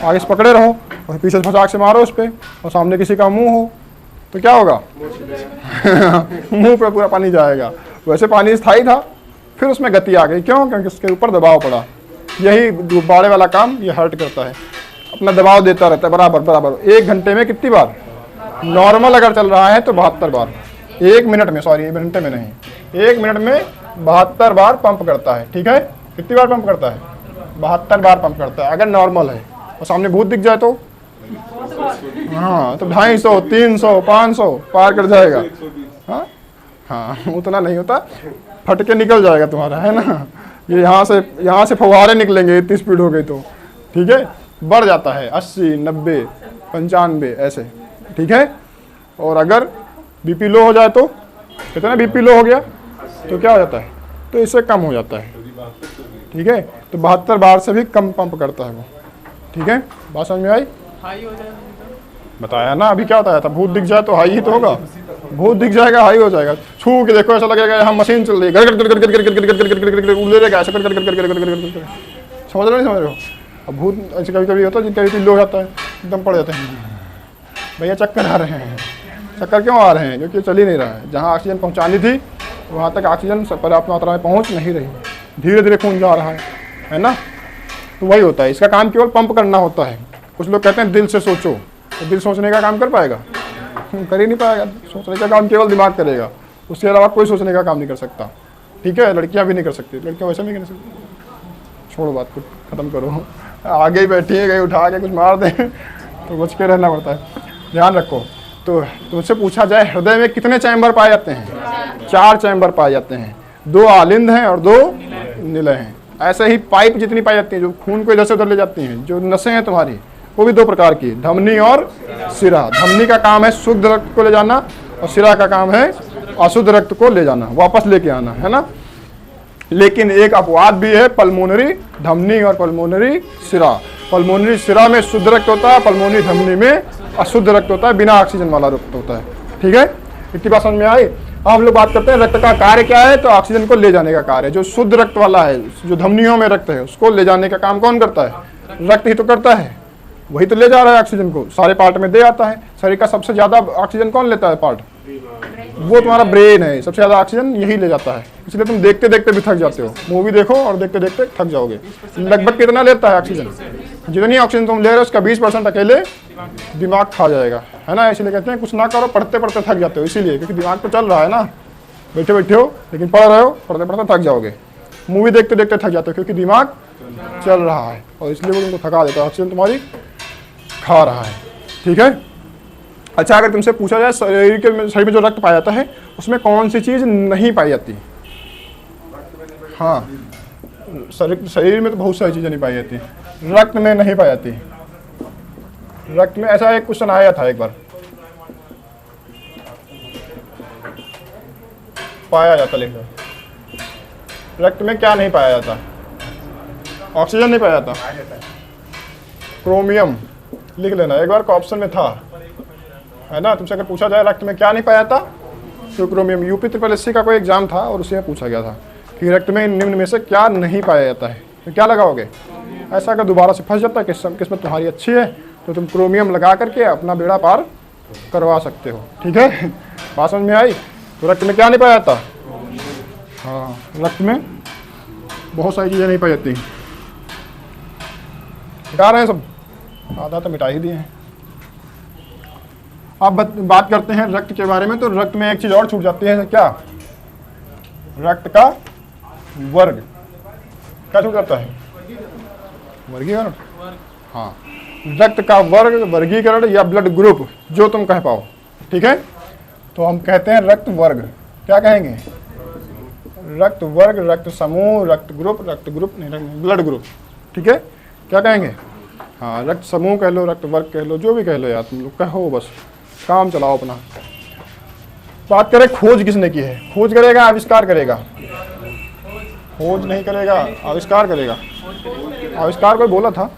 आगे से पकड़े रहो और पीछे से फटाक से मारो उस पर, और सामने किसी का मुंह हो तो क्या होगा? मुंह पे पूरा पानी जाएगा। वैसे पानी स्थायी था, फिर उसमें गति आ गई। क्यों? क्योंकि उसके ऊपर दबाव पड़ा। यही गुब्बारे वाला काम ये हर्ट करता है, अपना दबाव देता रहता है बराबर बराबर। 1 घंटे में कितनी बार? नॉर्मल अगर चल रहा है तो 72 बार। 1 मिनट में, सॉरी 1 घंटे में नहीं, 1 मिनट में 72 बार पंप करता है। ठीक है, कितनी बार पंप करता है? 72 बार पंप करता है अगर नॉर्मल है। और सामने भूत दिख जाए तो हाँ, तो 250, 300, 500 पार कर जाएगा। हाँ हाँ, उतना नहीं होता, फट के निकल जाएगा तुम्हारा, है ना? ये यहाँ से फव्वारे निकलेंगे, इतनी स्पीड हो गई तो। ठीक है, बढ़ जाता है 80, 90, 95 ऐसे। ठीक है, और अगर बीपी लो हो जाए तो, कहते हैं ना बीपी लो हो गया तो क्या हो जाता है? तो इससे कम हो जाता है। ठीक है, तो 72 बार से भी कम पंप करता है वो। ठीक है, बात समझ में आई? हाई हो जाएगा। बताया ना अभी, क्या बताया था? भूत दिख जाए तो हाई ही तो होगा। भूत दिख जाएगा हाई हो जाएगा। छू के देखो ऐसा लगेगा हम मशीन चल रही है, समझ रहे नहीं समझ रहे हो? अब भूत ऐसे कभी कभी होता है, जिनका बीपी लो हो जाता है, एकदम पड़ जाते हैं, भैया चक्कर आ रहे हैं। चक्कर क्यों आ रहे हैं? क्योंकि चल ही नहीं रहा है। जहाँ ऑक्सीजन पहुँचानी थी वहाँ तक ऑक्सीजन पर्याप्त मात्रा में पहुँच नहीं रही, धीरे धीरे खून जा रहा है ना? तो वही होता है, इसका काम केवल पंप करना होता है। कुछ लोग कहते हैं दिल से सोचो, तो दिल सोचने का काम कर पाएगा? कर ही नहीं पाएगा। सोचने का काम केवल दिमाग करेगा, उसके अलावा कोई सोचने का काम नहीं कर सकता। ठीक है, लड़कियां भी नहीं कर सकती, लड़कियां वैसे नहीं कर सकती। छोड़ो बात को, ख़त्म करो। आगे ही बैठी है, कहीं उठा के कुछ मार दें तो बच के रहना पड़ता है। ध्यान रखो। तो तुमसे पूछा जाए हृदय में कितने चैम्बर पाए जाते हैं? 4 चैम्बर पाए जाते हैं, 2 आलिंद हैं और 2 निलय हैं। ऐसे ही पाइप जितनी पाई जाती हैं जो खून को इधर से उधर ले जाती हैं, जो नसें हैं तुम्हारी, वो भी 2 प्रकार की, धमनी और शिरा। धमनी का काम है शुद्ध रक्त को ले जाना और शिरा का काम है अशुद्ध रक्त को ले जाना, वापस लेके आना, है ना? लेकिन एक अपवाद भी है, पल्मोनरी धमनी और पल्मोनरी शिरा। पल्मोनरी शिरा में शुद्ध रक्त होता है, पल्मोनरी धमनी में अशुद्ध रक्त होता है, बिना ऑक्सीजन वाला रक्त होता है। ठीक है, इतनी बात समझ में आई? अब हम लोग बात करते हैं रक्त का कार्य क्या है। तो ऑक्सीजन को ले जाने का कार्य, जो शुद्ध रक्त वाला है, जो धमनियों में रक्त है, उसको ले जाने का काम कौन करता है? रक्त ही तो करता है, वही तो ले जा रहा है ऑक्सीजन को, सारे पार्ट में दे आता है। शरीर का सबसे ज्यादा ऑक्सीजन कौन लेता है पार्ट? वो तुम्हारा ब्रेन है, सबसे ज्यादा ऑक्सीजन यही ले जाता है। इसलिए तुम देखते देखते भी थक जाते हो, मूवी देखो और देखते देखते थक जाओगे। लगभग कितना लेता है ऑक्सीजन? जितनी ऑक्सीजन तुम ले रहे हो उसका 20% अकेले दिमाग खा जाएगा, है ना? इसलिए कहते हैं कुछ ना करो, पढ़ते पढ़ते थक जाते हो, इसीलिए क्योंकि दिमाग तो चल रहा है ना, बैठे बैठे हो लेकिन पढ़ रहे हो, पढ़ते पढ़ते थक जाओगे। मूवी देखते देखते थक जाते हो क्योंकि दिमाग चल रहा है, और इसलिए वो तुमको थका देता है, ऑक्सीजन तुम्हारी खा रहा है। ठीक है, अच्छा अगर तुमसे पूछा जाए शरीर में जो रक्त पाया जाता है उसमें कौन सी चीज़ नहीं पाई जाती? हाँ, शरीर में तो बहुत सारी चीज़ें नहीं पाई जाती, रक्त में नहीं पाई जाती। रक्त में ऐसा एक क्वेश्चन आया था एक बार, पाया जाता लेकिन रक्त में क्या नहीं पाया जाता? ऑक्सीजन नहीं पाया जाता, क्रोमियम। लिख लेना, एक बार का ऑप्शन में था, है ना? तुमसे अगर पूछा जाए रक्त में क्या नहीं पाया जाता तो क्रोमियम। यूपी SSC का कोई एग्जाम था और उसमें पूछा गया था कि रक्त में निम्न में से क्या नहीं पाया जाता है, तो क्या लगाओगे? ऐसा अगर दोबारा से फंस जाता है, किस्मत तुम्हारी अच्छी है तो तुम क्रोमियम लगा करके अपना बेड़ा पार करवा सकते हो। ठीक है, बात समझ में आई? तो रक्त में क्या नहीं पाया जाता? हाँ, रक्त में बहुत सारी चीज़ें नहीं पाई जाती। मिटा रहे हैं सब, आधा तो मिटा ही दिए हैं। अब बात करते हैं रक्त के बारे में। तो रक्त में एक चीज़ और छूट जाती है, क्या? रक्त का वर्ग। क्या छूट जाता है? वर्गीकरण। हाँ, रक्त का वर्ग, वर्गीकरण या ब्लड ग्रुप जो तुम कह पाओ, ठीक है। तो हम कहते हैं रक्त वर्ग, क्या कहेंगे? रक्त वर्ग, रक्त समूह, रक्त ग्रुप नहीं, ब्लड ग्रुप, ठीक है। क्या कहेंगे? हाँ, रक्त समूह कह लो, रक्त वर्ग कह लो, जो भी कह लो यार, तुम लोग कहो, बस काम चलाओ अपना। बात करें खोज किसने की है? खोज करेगा, आविष्कार करेगा? खोज नहीं करेगा, आविष्कार करेगा। आविष्कार कोई बोला था?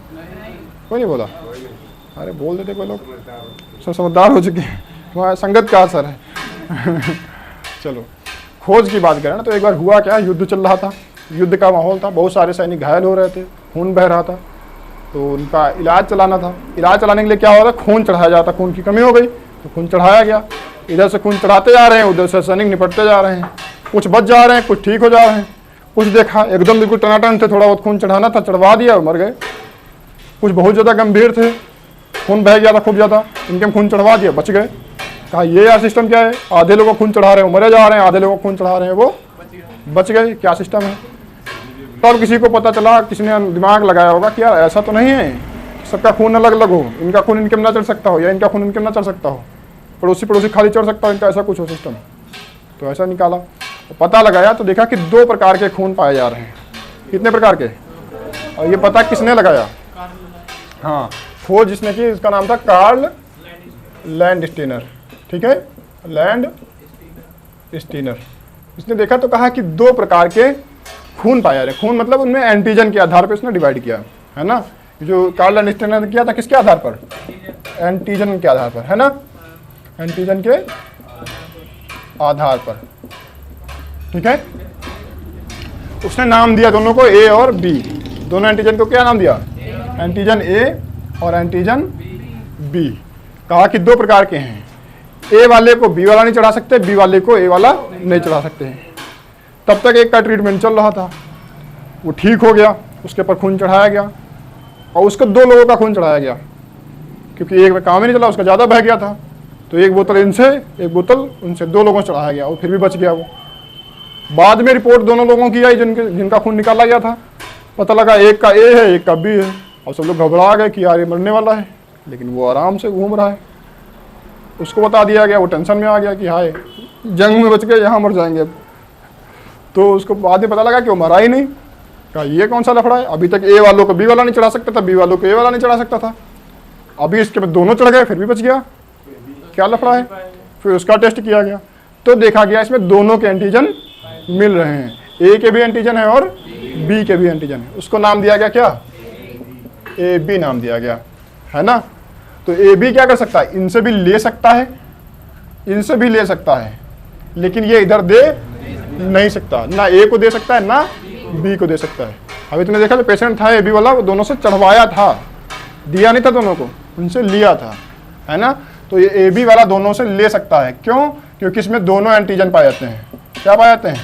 कोई नहीं बोला। अरे बोल देते कोई लोग, सब समझदार हो चुके हैं, वहाँ संगत का असर है। चलो खोज की बात करें ना, तो एक बार हुआ क्या, युद्ध चल रहा था, युद्ध का माहौल था, बहुत सारे सैनिक घायल हो रहे थे, खून बह रहा था, तो उनका इलाज चलाना था। इलाज चलाने के लिए क्या हो रहा था, खून चढ़ाया जाता, खून की कमी हो गई तो खून चढ़ाया गया। इधर से खून चढ़ाते जा रहे हैं, उधर से सैनिक निपटते जा रहे हैं, कुछ बच जा रहे हैं, कुछ ठीक हो जा रहे हैं। कुछ देखा एकदम बिल्कुल टनाटन थे, थोड़ा बहुत खून चढ़ाना था, चढ़वा दिया, मर गए। कुछ बहुत ज़्यादा गंभीर थे, खून बह गया था खूब ज़्यादा, इनके खून चढ़वा दिया, बच गए। कहा ये यार सिस्टम क्या है, आधे लोगों को खून चढ़ा रहे हैं, मरे जा रहे हैं, आधे लोगों को खून चढ़ा रहे हैं, वो बच गए, क्या सिस्टम है। तब किसी को पता चला, किसी ने दिमाग लगाया होगा कि यार ऐसा तो नहीं है, सबका खून अलग अलग हो, इनका खून इनके में ना चढ़ सकता हो, या इनका खून इनके में ना चढ़ सकता हो, पड़ोसी खाली चढ़ सकता हो, इनका ऐसा कुछ हो सिस्टम। तो ऐसा निकाला, तो पता लगाया तो देखा कि 2 प्रकार के खून पाए जा रहे हैं। कितने प्रकार के? और ये पता किसने लगाया? हाँ, खोज जिसने की, इसका नाम था कार्ल लैंडस्टीनर, ठीक है, लैंडस्टीनर। इसने देखा तो कहा कि 2 प्रकार के खून पाए जा रहे हैं। खून मतलब उनमें एंटीजन के आधार पर उसने डिवाइड किया, है ना। जो कार्ल लैंडस्टीनर ने किया था किसके आधार पर? एंटीजन के आधार पर, है ना, एंटीजन के आधार पर, ठीक है। उसने नाम दिया दोनों को ए और बी, दोनों एंटीजन को क्या नाम दिया? एंटीजन ए और एंटीजन बी। कहा कि 2 प्रकार के हैं, ए वाले को बी वाला नहीं चढ़ा सकते, बी वाले को ए वाला नहीं चढ़ा सकते हैं। तब तक एक का ट्रीटमेंट चल रहा था, वो ठीक हो गया, उसके ऊपर खून चढ़ाया गया, और उसको 2 लोगों का खून चढ़ाया गया, क्योंकि एक में काम ही नहीं चला, उसका ज़्यादा बह गया था। तो एक बोतल इनसे, एक बोतल उनसे, 2 लोगों को चढ़ाया गया, वो फिर भी बच गया। वो बाद में रिपोर्ट दोनों लोगों की आई जिनका खून निकाला गया था। पता लगा एक का ए है, एक का बी है, और सब लोग घबरा गए कि यार ये मरने वाला है, लेकिन वो आराम से घूम रहा है। उसको बता दिया गया, वो टेंशन में आ गया कि हाय जंग में बच गए, यहाँ मर जाएंगे अब। तो उसको बाद में पता लगा कि वो मरा ही नहीं। कहा ये कौन सा लफड़ा है, अभी तक ए वालों को बी वाला नहीं चढ़ा सकता था, बी वालों को ए वाला नहीं चढ़ा सकता था, अभी इसके बाद दोनों चढ़ गए फिर भी बच गया, क्या लफड़ा है। फिर उसका टेस्ट किया गया तो देखा गया इसमें दोनों के एंटीजन मिल रहे हैं, ए के भी एंटीजन है और बी के भी एंटीजन है। उसको नाम दिया गया क्या? ए बी नाम दिया गया, है ना। तो ए बी क्या कर सकता है, इनसे भी ले सकता है, इनसे भी ले सकता है, लेकिन ये इधर दे नहीं सकता, ना ए को दे सकता है ना बी को दे सकता है। अभी तुमने देखा जो पेशेंट था ए बी वाला, वो दोनों से चढ़वाया था, दिया नहीं था दोनों को, उनसे लिया था, है ना। तो ये ए बी वाला दोनों से ले सकता है, क्यों? क्योंकि इसमें दोनों एंटीजन पाए जाते हैं। क्या पाए जाते हैं?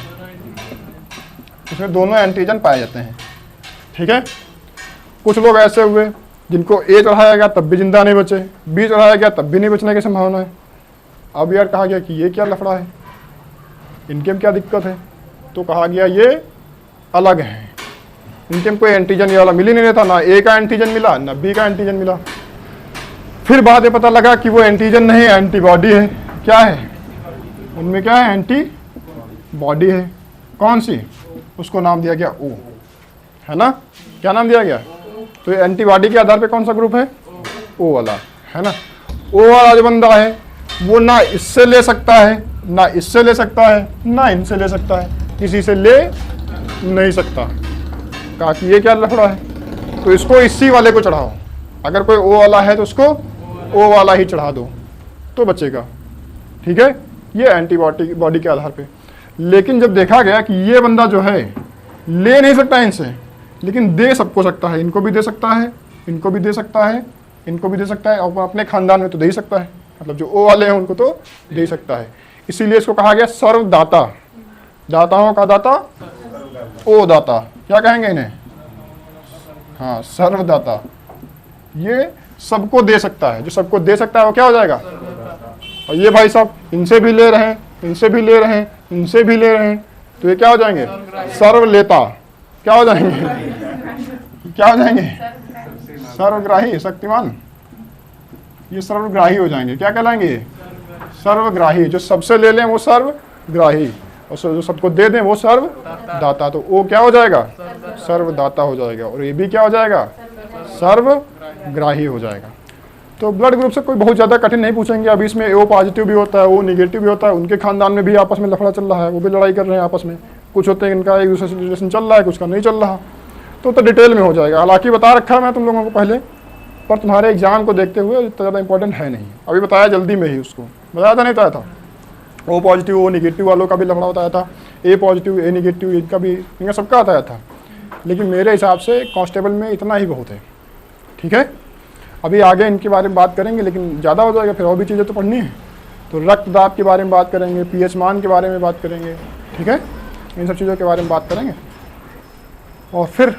इसमें दोनों एंटीजन पाए जाते हैं, ठीक है। कुछ लोग ऐसे हुए जिनको ए चढ़ाया गया तब भी जिंदा नहीं बचे, बी चढ़ाया गया तब भी नहीं बचने की संभावना है। अब यार कहा गया कि ये क्या लफड़ा है, इनके में क्या दिक्कत है, तो कहा गया ये अलग है, इनके में कोई एंटीजन ये वाला मिल ही नहीं था, ना ए का एंटीजन मिला ना बी का एंटीजन मिला। फिर बाद में पता लगा कि वो एंटीजन नहीं है, एंटीबॉडी है। क्या है उनमें, क्या है? एंटीबॉडी है। कौन सी? उसको नाम दिया गया ओ, है ना। क्या नाम दिया गया? तो एंटीबॉडी के आधार पे कौन सा ग्रुप है? ओ वाला, है ना। ओ वाला जो बंदा है वो ना इससे ले सकता है, ना इससे ले सकता है, ना इनसे ले सकता है, किसी से ले नहीं सकता। कहा कि ये क्या लफड़ा है, तो इसको इसी वाले को चढ़ाओ, अगर कोई ओ वाला है तो उसको ओ वाला ही चढ़ा दो तो बचेगा, ठीक है। ये एंटीबॉडी के आधार पे। लेकिन जब देखा गया कि ये बंदा जो है ले नहीं सकता इनसे, लेकिन दे सबको सकता है, इनको भी दे सकता है, इनको भी दे सकता है, इनको भी दे सकता है, और अपने खानदान में तो दे ही सकता है, मतलब जो ओ वाले हैं उनको तो दे सकता है। इसीलिए इसको कहा गया सर्वदाता, दाताओं का दाता, ओ दाता। क्या कहेंगे इन्हें? हाँ, सर्वदाता। ये सबको दे सकता है, जो सबको दे सकता है वो क्या हो जाएगा? और ये भाई साहब इनसे भी ले रहे हैं, इनसे भी ले रहे हैं, इनसे भी ले रहे हैं, तो ये क्या हो जाएंगे? सर्वलेता। क्या हो जाएंगे? क्या हो जाएंगे? सर्वग्राही, शक्तिमान, ये सर्वग्राही हो जाएंगे। क्या कहलाएंगे? सर्वग्राही। जो सबसे ले लें वो सर्वग्राही, और जो सबको दे दें वो सर्वदाता। तो वो क्या हो जाएगा? सर्वदाता हो जाएगा। और ये भी क्या हो जाएगा? सर्वग्राही हो जाएगा। तो ब्लड ग्रुप से कोई बहुत ज़्यादा कठिन नहीं पूछेंगे। अभी इसमें ओ पॉजिटिव भी होता है, ओ निगेटिव भी होता है, उनके खानदान में भी आपस में लफड़ा चल रहा है, वो भी लड़ाई कर रहे हैं आपस में। कुछ होते हैं इनका एक दूसरे से रिलेशन चल रहा है, कुछ का नहीं चल रहा। तो डिटेल में हो जाएगा। हालांकि बता रखा है मैं तुम लोगों को पहले, पर तुम्हारे एग्जाम को देखते हुए इतना ज़्यादा इंपॉर्टेंट है नहीं। अभी बताया जल्दी में ही, उसको बताया था नहीं बताया था। ओ पॉजिटिव ओ निगेटिव वालों का भी लफड़ा बताया था, ए पॉजिटिव ए निगेटिव इनका भी, इनका सबका बताया था। लेकिन मेरे हिसाब से कांस्टेबल में इतना ही बहुत है। ठीक है, अभी आगे इनके बारे में बात करेंगे, लेकिन ज़्यादा हो जाएगा, फिर और भी चीज़ें तो पढ़नी है। तो रक्तदाब के बारे में बात करेंगे, पीएच मान के बारे में बात करेंगे। ठीक है, इन सब चीज़ों के बारे में बात करेंगे और फिर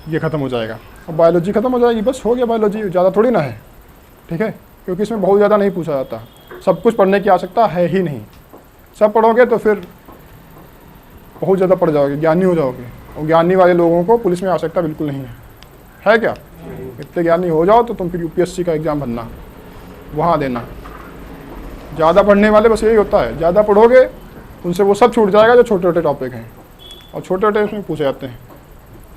ये ख़त्म हो जाएगा। अब बायोलॉजी ख़त्म हो जाएगी, बस हो गया। बायोलॉजी ज़्यादा थोड़ी ना है। ठीक है, क्योंकि इसमें बहुत ज़्यादा नहीं पूछा जाता, सब कुछ पढ़ने की आवश्यकता है ही नहीं। सब पढ़ोगे तो फिर बहुत ज़्यादा पढ़ जाओगे, ज्ञानी हो जाओगे। और ज्ञानी वाले लोगों को पुलिस में आवश्यकता बिल्कुल नहीं है क्या? इतने ज्ञानी हो जाओ तो तुम फिर यूपीएससी का एग्ज़ाम भरना, वहाँ देना। ज़्यादा पढ़ने वाले बस यही होता है, ज़्यादा पढ़ोगे उनसे वो सब छूट जाएगा जो छोटे छोटे टॉपिक हैं, और छोटे छोटे उसमें पूछे जाते हैं।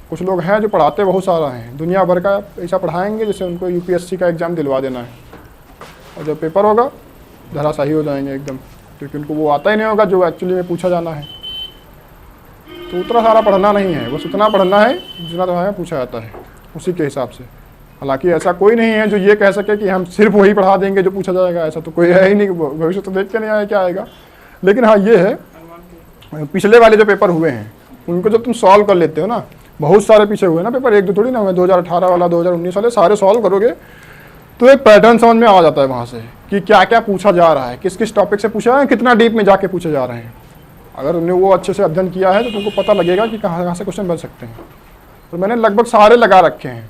कुछ लोग हैं जो पढ़ाते बहुत सारा हैं, दुनिया भर का ऐसा पढ़ाएंगे जिससे उनको यूपीएससी का एग्ज़ाम दिलवा देना है, और जब पेपर होगा धराशाही हो जाएंगे एकदम, क्योंकि उनको वो आता ही नहीं होगा जो एक्चुअली में पूछा जाना है। तो उतना सारा पढ़ना नहीं है, बस उतना पढ़ना है जितना तुम्हारे पूछा जाता है, उसी के हिसाब से। हालांकि ऐसा कोई नहीं है जो ये कह सके कि हम सिर्फ वही पढ़ा देंगे जो पूछा जाएगा, ऐसा तो कोई है ही नहीं। भविष्य तो देख के नहीं आया क्या आएगा। लेकिन हाँ ये है, पिछले वाले जो पेपर हुए हैं उनको जब तुम सॉल्व कर लेते हो ना, बहुत सारे पीछे हुए ना पेपर, एक दो थोड़ी ना हुए, 2018 वाला 2019 वाले सारे सॉल्व करोगे तो एक पैटर्न समझ में आ जाता है वहाँ से कि क्या क्या पूछा जा रहा है, किस किस टॉपिक से पूछा है, कितना डीप में जाके पूछे जा रहे हैं। अगर उन्हें वो अच्छे से अध्ययन किया है तो तुमको पता लगेगा कि कहाँ कहाँ से क्वेश्चन बन सकते हैं। तो मैंने लगभग सारे लगा रखे हैं,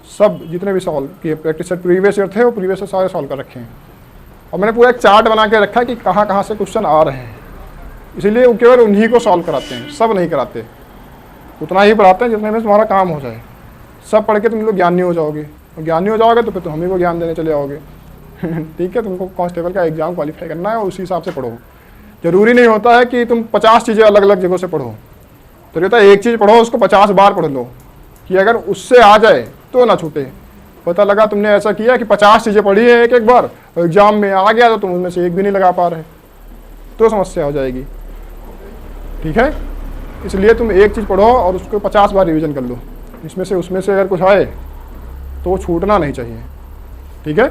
सब जितने भी सॉल्व किए प्रैक्टिस सेट प्रीवियस ईयर थे वो प्रीवियस से सारे सॉल्व कर रखे हैं। और मैंने पूरा एक चार्ट बना के रखा है कि कहाँ कहाँ से क्वेश्चन आ रहे हैं, इसीलिए वो केवल उन्हीं को सॉल्व कराते हैं, सब नहीं कराते। उतना ही पढ़ाते हैं जितने में तुम्हारा काम हो जाए। सब पढ़ के तुम लोग ज्ञानी हो जाओगे, और ज्ञानी हो जाओगे तो फिर तुम हमें को ज्ञान देने चले आओगे। ठीक है, तुमको कांस्टेबल का एग्जाम क्वालिफाई करना है और उसी हिसाब से पढ़ो। जरूरी नहीं होता है कि तुम 50 चीज़ें अलग अलग जगहों से पढ़ो, तो रहता है एक चीज़ पढ़ो उसको 50 बार पढ़ लो, कि अगर उससे आ जाए तो ना छूटे। पता लगा तुमने ऐसा किया कि 50 चीज़ें पढ़ी है एक एक बार, और एग्जाम में आ गया तो तुम उनमें से एक भी नहीं लगा पा रहे, तो समस्या हो जाएगी। ठीक है, इसलिए तुम एक चीज़ पढ़ो और उसको 50 बार रिवीजन कर लो। इसमें से उसमें से अगर कुछ आए तो वो छूटना नहीं चाहिए। ठीक है।